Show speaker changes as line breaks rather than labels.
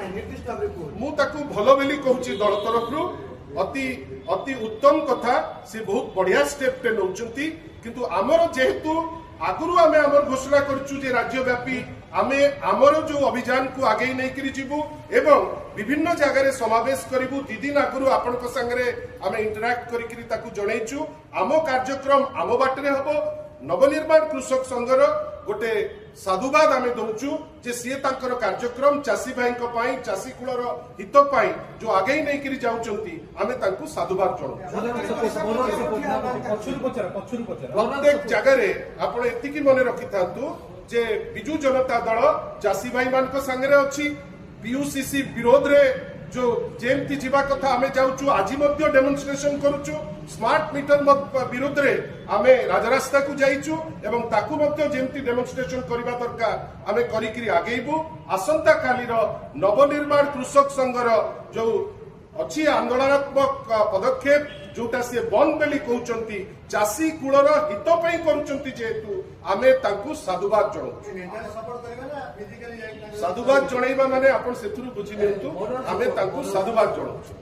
मुझे भल बोली कहूँ दल तरफ अति अति उत्तम कथा से बहुत बढ़िया स्टेप टे नौ किंतु आमर जेहेतु आगुरी आम आम घोषणा करूँ राज्यव्यापी आमे आमर जो अभियान को आगे नहीं जीवु एवं विभिन्न जगह समावेश करूँ दि दिन आगुरी आपण संगे आम इंटराक्ट करूँ आम कार्यक्रम आम बाटे हम नवनिर्माण कृषक संघर गोटे साधुवाद आम दौचु जे सी कार्यक्रम चाषी भाई चाषी कूलर हित जो आगे नहीं जाऊँगी आम साधुवाद प्रत्येक जगह आप मन रखि था जे बिजु जनता दल चाषी भाई मान संगे अच्छी पीयूसीसी विरोध रे जो जेमती जीवा कथा आमे जाउछु आज मध्य डेमोन्स्ट्रेशन करूछु स्मार्ट मीटर विरोध रे आमे राजरास्ता को जाइछु एवं ताकू मध्य जेमती डेमोन्स्ट्रेशन करबा दरकार आमे करिकरी आगेबू आसंता कालीर नवनिर्माण कृषक संघर जो अच्छी आंदोलनात्मक पदक्षेप जोटा से बंद बेली कहउचंती चाषी कूलर हित पई करूचंती जेतु आमे तांकू साधुवाद जणाइबा माने आपण सेथुरु बुझि नियंतु आमे तांकू साधुवाद जणाउछु।